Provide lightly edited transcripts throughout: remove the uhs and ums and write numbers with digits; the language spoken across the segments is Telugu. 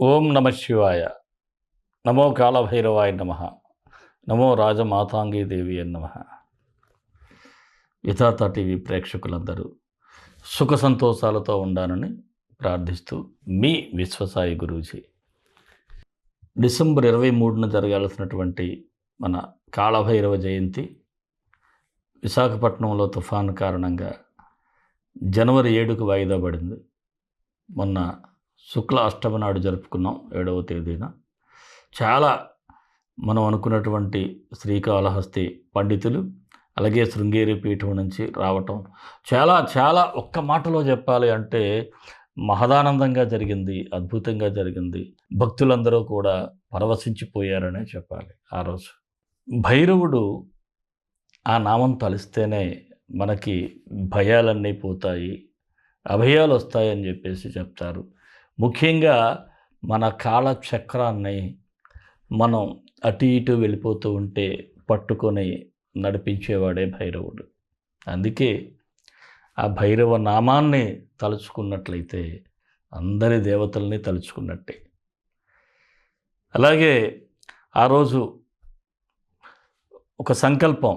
ఓం నమ శివాయ. నమో కాళభైరవాయ నమ. నమో రాజమాతాంగీ దేవి అని నమ. యథార్థ టీవీ ప్రేక్షకులందరూ సుఖ సంతోషాలతో ఉండాలని ప్రార్థిస్తూ మీ విశ్వసాయి గురూజీ. డిసెంబర్ 23న జరగాల్సినటువంటి మన కాళభైరవ జయంతి విశాఖపట్నంలో తుఫాను కారణంగా జనవరి 7కు వాయిదా పడింది. మొన్న శుక్ల అష్టమి నాడు జరుపుకున్నాం 7వ తేదీన. చాలా మనం అనుకున్నటువంటి శ్రీకాళహస్తి పండితులు అలాగే శృంగేరి పీఠం నుంచి రావటం చాలా ఒక్క మాటలో చెప్పాలి అంటే మహదానందంగా జరిగింది, అద్భుతంగా జరిగింది. భక్తులందరూ కూడా పరవశించిపోయారనే చెప్పాలి. ఆ రోజు భైరవుడు ఆ నామం తలిస్తేనే మనకి భయాలన్నీ పోతాయి, అభయాలు వస్తాయని చెప్పేసి చెప్తారు. ముఖ్యంగా మన కాలచక్రాన్ని మనం అటు ఇటు వెళ్ళిపోతూ ఉంటే పట్టుకొని నడిపించేవాడే భైరవుడు. అందుకే ఆ భైరవ నామాన్ని తలుచుకున్నట్లయితే అందరి దేవతల్ని తలుచుకున్నట్టే. అలాగే ఆ రోజు ఒక సంకల్పం,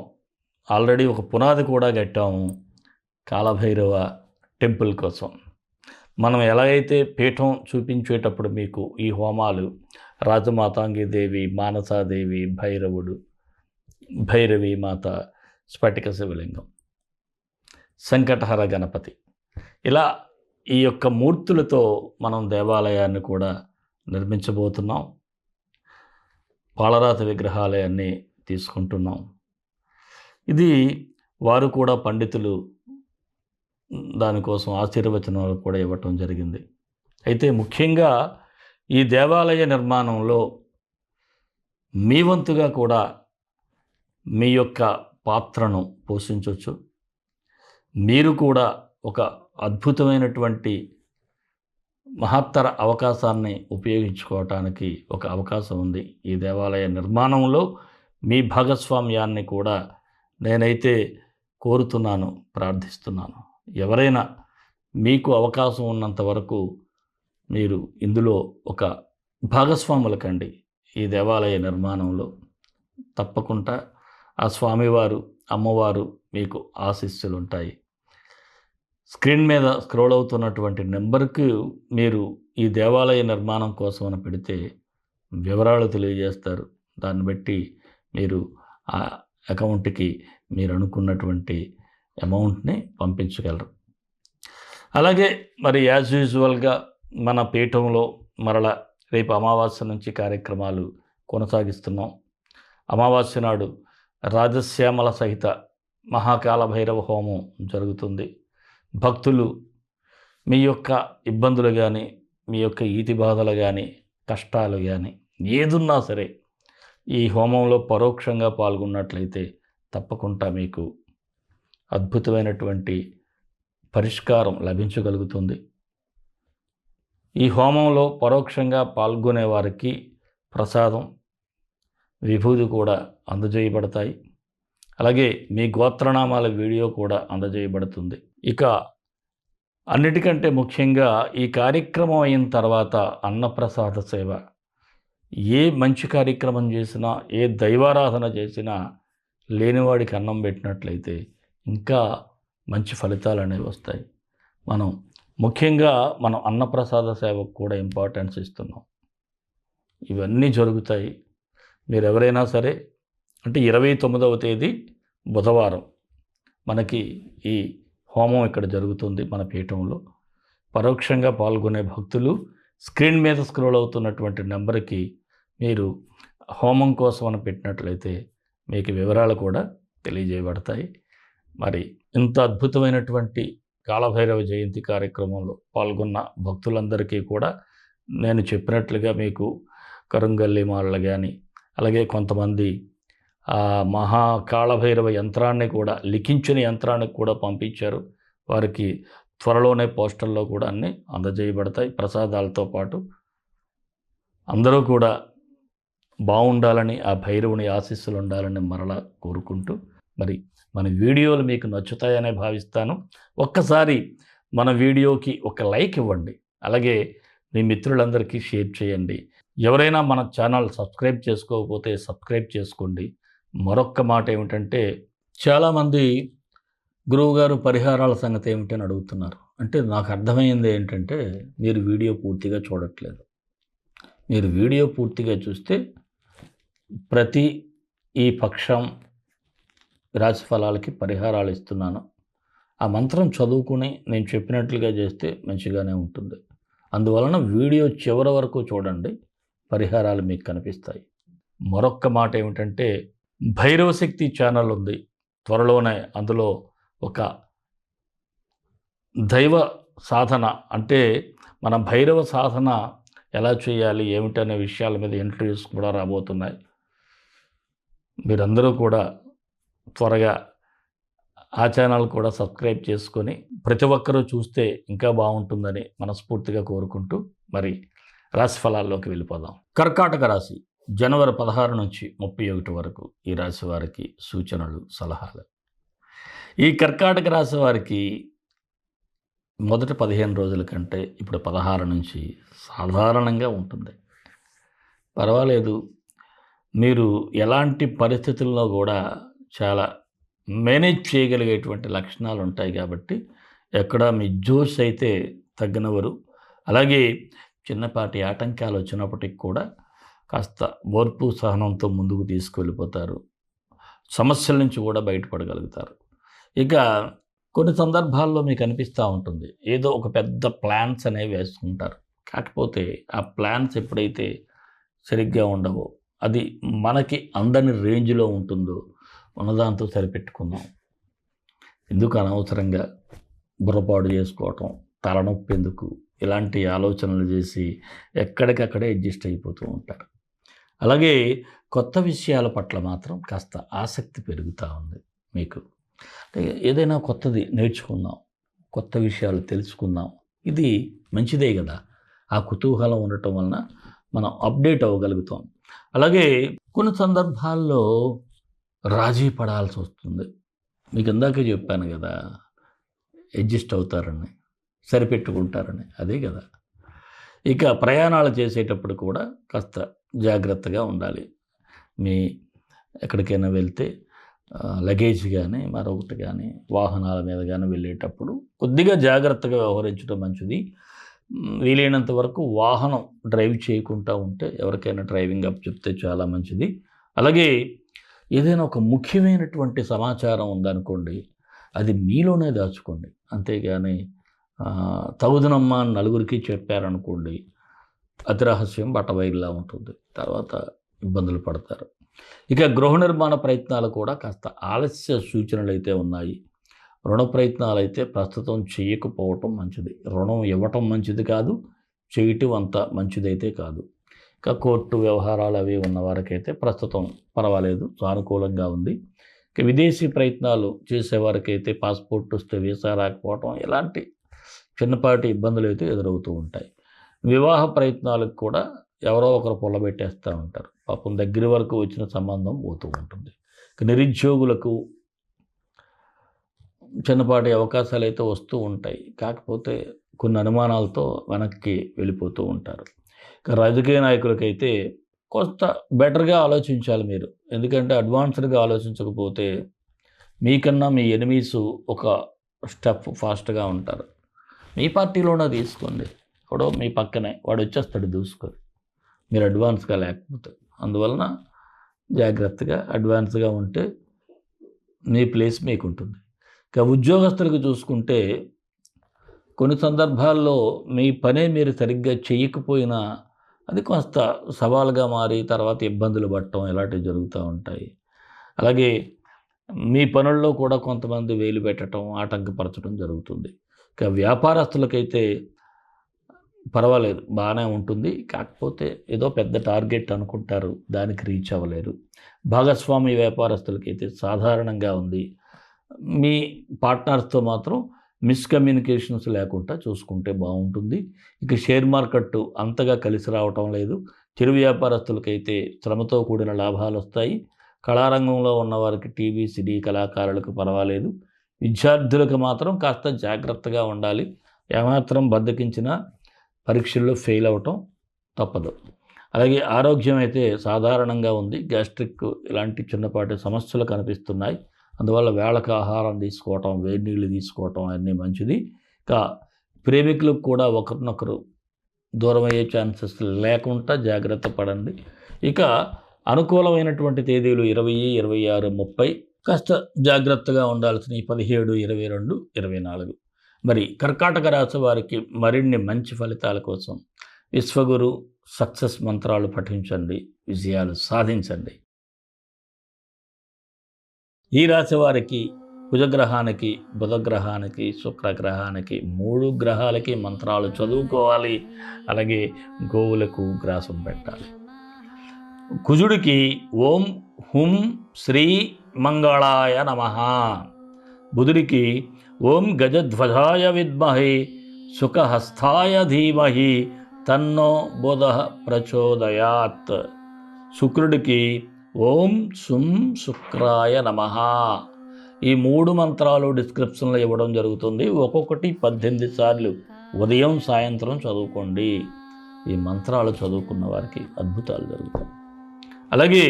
ఆల్రెడీ ఒక పునాది కూడా కట్టాము కాళభైరవ టెంపుల్ కోసం. మనం ఎలాగైతే పీఠం చూపించేటప్పుడు మీకు ఈ హోమాలు రాజమాతాంగి దేవి, మానసాదేవి, భైరవుడు, భైరవి మాత, స్ఫటిక శివలింగం, సంకటహర గణపతి, ఇలా ఈ యొక్క మూర్తులతో మనం దేవాలయాన్ని కూడా నిర్మించబోతున్నాం. పాలరాతి విగ్రహాలయాన్ని తీసుకుంటున్నాం. ఇది వారు కూడా పండితులు దానికోసం ఆశీర్వచనాలు కూడా ఇవ్వటం జరిగింది. అయితే ముఖ్యంగా ఈ దేవాలయ నిర్మాణంలో మీ వంతుగా కూడా మీ యొక్క పాత్రను పోషించవచ్చు. మీరు కూడా ఒక అద్భుతమైనటువంటి మహత్తర అవకాశాన్ని ఉపయోగించుకోవటానికి ఒక అవకాశం ఉంది. ఈ దేవాలయ నిర్మాణంలో మీ భాగస్వామ్యాన్ని కూడా నేనైతే కోరుతున్నాను, ప్రార్థిస్తున్నాను. ఎవరైనా మీకు అవకాశం ఉన్నంత వరకు మీరు ఇందులో ఒక భాగస్వాముల కండి. ఈ దేవాలయ నిర్మాణంలో తప్పకుండా ఆ స్వామివారు, అమ్మవారు మీకు ఆశీస్సులు ఉంటాయి. స్క్రీన్ మీద స్క్రోల్ అవుతున్నటువంటి నెంబర్కు మీరు ఈ దేవాలయ నిర్మాణం కోసం అని పెడితే వివరాలు తెలియజేస్తారు. దాన్ని బట్టి మీరు ఆ అకౌంట్కి మీరు అనుకున్నటువంటి అమౌంట్ని పంపించగలరు. అలాగే మరి యాజ్ యూజువల్గా మన పీఠంలో మరల రేపు అమావాస్య నుంచి కార్యక్రమాలు కొనసాగిస్తున్నాం. అమావాస్య నాడు రాజశ్యామల సహిత మహాకాల భైరవ హోమం జరుగుతుంది. భక్తులు మీ యొక్క ఇబ్బందులు కానీ, మీ యొక్క ఈతి బాధలు కానీ, కష్టాలు కానీ ఏదున్నా సరే ఈ హోమంలో పరోక్షంగా పాల్గొన్నట్లయితే తప్పకుండా మీకు అద్భుతమైనటువంటి పరిష్కారం లభించగలుగుతుంది. ఈ హోమంలో పరోక్షంగా పాల్గొనే వారికి ప్రసాదం, విభూది కూడా అందజేయబడతాయి. అలాగే మీ గోత్రనామాల వీడియో కూడా అందజేయబడుతుంది. ఇక అన్నిటికంటే ముఖ్యంగా ఈ కార్యక్రమం అయిన తర్వాత అన్నప్రసాద సేవ. ఏ మంచి కార్యక్రమం చేసినా, ఏ దైవారాధన చేసినా లేనివాడికి అన్నం పెట్టినట్లయితే ఇంకా మంచి ఫలితాలు అనేవి వస్తాయి. మనం ముఖ్యంగా మనం అన్నప్రసాద సేవకు కూడా ఇంపార్టెన్స్ ఇస్తున్నాం. ఇవన్నీ జరుగుతాయి. మీరు ఎవరైనా సరే అంటే 29వ తేదీ బుధవారం మనకి ఈ హోమం ఇక్కడ జరుగుతుంది మన పీఠంలో. పరోక్షంగా పాల్గొనే భక్తులు స్క్రీన్ మీద స్క్రోల్ అవుతున్నటువంటి నెంబర్కి మీరు హోమం కోసం అని పెట్టినట్లయితే మీకు వివరాలు కూడా తెలియజేయబడతాయి. మరి ఇంత అద్భుతమైనటువంటి కాళభైరవ జయంతి కార్యక్రమంలో పాల్గొన్న భక్తులందరికీ కూడా నేను చెప్పినట్లుగా మీకు కరుంగల్లి మాలలు కానీ, అలాగే కొంతమంది మహాకాళభైరవ యంత్రాన్ని కూడా, లిఖించిన యంత్రాన్ని కూడా పంపించారు. వారికి త్వరలోనే పోస్టల్లో కూడా అన్నీ అందజేయబడతాయి ప్రసాదాలతో పాటు. అందరూ కూడా బాగుండాలని, ఆ భైరవుని ఆశీస్సులు ఉండాలని మరలా కోరుకుంటూ, మరి మన వీడియోలు మీకు నచ్చుతాయనే భావిస్తాను. ఒక్కసారి మన వీడియోకి ఒక లైక్ ఇవ్వండి. అలాగే మీ మిత్రులందరికీ షేర్ చేయండి. ఎవరైనా మన ఛానల్ సబ్స్క్రైబ్ చేసుకోకపోతే సబ్స్క్రైబ్ చేసుకోండి. మరొక్క మాట ఏమిటంటే, చాలామంది గురువుగారు పరిహారాల సంగతి ఏమిటని అడుగుతున్నారు. అంటే నాకు అర్థమైంది ఏంటంటే, మీరు వీడియో పూర్తిగా చూడట్లేదు. మీరు వీడియో పూర్తిగా చూస్తే ప్రతి ఈ పక్షం రాశి ఫలాలకి పరిహారాలు ఇస్తున్నాను. ఆ మంత్రం చదువుకుని నేను చెప్పినట్లుగా చేస్తే మంచిగానే ఉంటుంది. అందువలన వీడియో చివరి వరకు చూడండి, పరిహారాలు మీకు కనిపిస్తాయి. మరొక్క మాట ఏమిటంటే, భైరవ శక్తి ఛానల్ ఉంది. త్వరలోనే అందులో ఒక దైవ సాధన, అంటే మన భైరవ సాధన ఎలా చేయాలి ఏమిటనే విషయాల మీద ఇంటర్వ్యూస్ కూడా రాబోతున్నాయి. మీరందరూ కూడా త్వరగా ఆ ఛానల్ కూడా సబ్స్క్రైబ్ చేసుకొని ప్రతి ఒక్కరూ చూస్తే ఇంకా బాగుంటుందని మనస్ఫూర్తిగా కోరుకుంటూ మరి రాశి ఫలాల్లోకి వెళ్ళిపోదాం. కర్కాటక రాశి జనవరి 16 నుంచి 31 వరకు ఈ రాశి వారికి సూచనలు, సలహాలు. ఈ కర్కాటక రాశి వారికి మొదటి 15 రోజుల కంటే ఇప్పుడు 16 నుంచి సాధారణంగా ఉంటుంది. పర్వాలేదు, మీరు ఎలాంటి పరిస్థితుల్లో కూడా చాలా మేనేజ్ చేయగలిగేటువంటి లక్షణాలు ఉంటాయి కాబట్టి ఎక్కడ మీ జోష్ అయితే తగ్గనవరు. అలాగే చిన్నపాటి ఆటంకాలు వచ్చినప్పటికి కూడా కాస్త ఓర్పు సహనంతో ముందుకు తీసుకువెళ్ళిపోతారు. సమస్యల నుంచి కూడా బయటపడగలుగుతారు. ఇక కొన్ని సందర్భాల్లో మీకు అనిపిస్తూ ఉంటుంది, ఏదో ఒక పెద్ద ప్లాన్స్ అనేవి వేసుకుంటారు. కాకపోతే ఆ ప్లాన్స్ ఎప్పుడైతే సరిగ్గా ఉండవో, అది మనకి అందని రేంజ్లో ఉంటుందో ఉన్నదాంతో సరిపెట్టుకుందాం. ఎందుకు అనవసరంగా బుర్రపాడు చేసుకోవటం, తలనొప్పి ఎందుకు, ఇలాంటి ఆలోచనలు చేసి ఎక్కడికక్కడే అడ్జస్ట్ అయిపోతూ ఉంటారు. అలాగే కొత్త విషయాల పట్ల మాత్రం కాస్త ఆసక్తి పెరుగుతూ ఉంది మీకు. ఏదైనా కొత్తది నేర్చుకుందాం, కొత్త విషయాలు తెలుసుకుందాం, ఇది మంచిదే కదా. ఆ కుతూహలం ఉండటం వలన మనం అప్డేట్ అవ్వగలుగుతాం. అలాగే కొన్ని సందర్భాల్లో రాజీ పడాల్సి వస్తుంది. మీకు ఇందాకే చెప్పాను కదా, అడ్జస్ట్ అవుతారని, సరిపెట్టుకుంటారని, అదే కదా. ఇక ప్రయాణాలు చేసేటప్పుడు కూడా కాస్త జాగ్రత్తగా ఉండాలి. మీ ఎక్కడికైనా వెళ్తే లగేజ్ కానీ మరొకటి కానీ వాహనాల మీద కానీ వెళ్ళేటప్పుడు కొద్దిగా జాగ్రత్తగా వ్యవహరించడం మంచిది. వీలైనంత వరకు వాహనం డ్రైవ్ చేయకుండా ఉంటే ఎవరికైనా డ్రైవింగ్ అప్ చెప్తే చాలా మంచిది. అలాగే ఏదైనా ఒక ముఖ్యమైనటువంటి సమాచారం ఉందనుకోండి, అది మీలోనే దాచుకోండి. అంతేగాని తగుదనమ్మా అని నలుగురికి చెప్పారనుకోండి, అతి రహస్యం బట్టబయలులా ఉంటుంది, తర్వాత ఇబ్బందులు పడతారు. ఇక గృహ నిర్మాణ ప్రయత్నాలు కూడా కాస్త ఆలస్య సూచనలు అయితే ఉన్నాయి. రుణ ప్రయత్నాలు అయితే ప్రస్తుతం చేయకపోవటం మంచిది. రుణం ఇవ్వటం మంచిది కాదు, చేయటం అంత మంచిదైతే కాదు. ఇక కోర్టు వ్యవహారాలు అవి ఉన్నవారికైతే ప్రస్తుతం పర్వాలేదు, సానుకూలంగా ఉంది. ఇక విదేశీ ప్రయత్నాలు చేసేవారికైతే పాస్పోర్ట్ వస్తే వీసా రాకపోవటం, ఇలాంటి చిన్నపాటి ఇబ్బందులు అయితే ఎదురవుతూ ఉంటాయి. వివాహ ప్రయత్నాలకు కూడా ఎవరో ఒకరు పొల్లబెట్టేస్తూ ఉంటారు. పాపం దగ్గర వరకు వచ్చిన సంబంధం పోతూ ఉంటుంది. ఇక నిరుద్యోగులకు చిన్నపాటి అవకాశాలు అయితే వస్తూ ఉంటాయి. కాకపోతే కొన్ని అనుమానాలతో వెనక్కి వెళ్ళిపోతూ ఉంటారు. ఇక రాజకీయ నాయకులకైతే కొంత బెటర్గా ఆలోచించాలి మీరు. ఎందుకంటే అడ్వాన్స్డ్గా ఆలోచించకపోతే మీకన్నా మీ ఎనిమీస్ ఒక స్టెప్ ఫాస్ట్గా ఉంటారు. మీ పార్టీలోనే తీసుకోండి, ఎవడో మీ పక్కనే వాడు వచ్చేస్తాడు దూసుకొని, మీరు అడ్వాన్స్గా లేకపోతే. అందువలన జాగ్రత్తగా అడ్వాన్స్గా ఉంటే మీ ప్లేస్ మీకు ఉంటుంది. ఇక ఉద్యోగస్తులకు చూసుకుంటే కొన్ని సందర్భాల్లో మీ పనే మీరు సరిగ్గా చేయకపోయినా అది కొంత సవాలుగా మారి తర్వాత ఇబ్బందులు పడటం ఇలాంటివి జరుగుతూ ఉంటాయి. అలాగే మీ పనుల్లో కూడా కొంతమంది వేలు పెట్టడం, ఆటంకపరచడం జరుగుతుంది. ఇక వ్యాపారస్తులకైతే పర్వాలేదు, బాగానే ఉంటుంది. కాకపోతే ఏదో పెద్ద టార్గెట్ అనుకుంటారు, దానికి రీచ్ అవ్వలేరు. భాగస్వామి వ్యాపారస్తులకైతే సాధారణంగా ఉంది. మీ పార్ట్నర్స్తో మాత్రం మిస్కమ్యూనికేషన్స్ లేకుండా చూసుకుంటే బాగుంటుంది. ఇక షేర్ మార్కెట్ అంతగా కలిసి రావటం లేదు. చిరు వ్యాపారస్తులకైతే శ్రమతో కూడిన లాభాలు వస్తాయి. కళారంగంలో ఉన్నవారికి టీవీ, సినీ కళాకారులకు పర్వాలేదు. విద్యార్థులకు మాత్రం కాస్త జాగ్రత్తగా ఉండాలి. ఏమాత్రం బద్దకించినా పరీక్షల్లో ఫెయిల్ అవ్వటం తప్పదు. అలాగే ఆరోగ్యం అయితే సాధారణంగా ఉంది. గ్యాస్ట్రిక్ ఇలాంటి చిన్నపాటి సమస్యలు కనిపిస్తున్నాయి. అందువల్ల వేళకు ఆహారం తీసుకోవటం, వేడి నీళ్ళు తీసుకోవటం అన్నీ మంచిది. ఇంకా ప్రేమికులకు కూడా ఒకరినొకరు దూరం అయ్యే ఛాన్సెస్ లేకుండా జాగ్రత్త పడండి. ఇక అనుకూలమైనటువంటి తేదీలు 20, 26, 30. కాస్త జాగ్రత్తగా ఉండాల్సినవి 17, 22, 24. మరి కర్కాటక రాశి వారికి మరిన్ని మంచి ఫలితాల కోసం విశ్వగురు సక్సెస్ మంత్రాలు పఠించండి, విజయాలు సాధించండి. ఈ రాశి వారికి కుజగ్రహానికి, బుధగ్రహానికి, శుక్రగ్రహానికి 3 గ్రహాలకి మంత్రాలు చదువుకోవాలి. అలాగే గోవులకు గ్రాసం పెట్టాలి. కుజుడికి ఓం హుం శ్రీ మంగళాయ నమః. బుధుడికి ఓం గజధ్వజాయ విద్మహే సుఖహస్తాయ ధీమహి తన్నో బుధః ప్రచోదయాత్. శుక్రుడికి ఓం సుం శుక్రాయ నమః. ఈ 3 మంత్రాలు డిస్క్రిప్షన్లో ఇవ్వడం జరుగుతుంది. ఒక్కొక్కటి 18 సార్లు ఉదయం సాయంత్రం చదువుకోండి. ఈ మంత్రాలు చదువుకున్న వారికి అద్భుతాలు జరుగుతాయి. అలాగే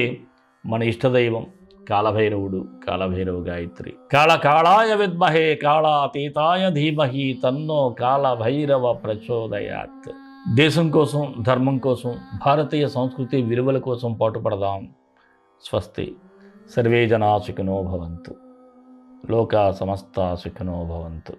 మన ఇష్టదైవం కాలభైరవుడు, కాలభైరవ గాయత్రి. కాళాయ విద్మహే కాళాతీతాయ ధీమహి తన్నో కాలభైరవ ప్రచోదయాత్. దేశం కోసం, ధర్మం కోసం, భారతీయ సంస్కృతి విలువల కోసం పాటుపడదాం. స్వస్తి. సర్వే జనా సుఖినో భవంతు. లోకా సమస్తా సుఖినో భవంతు.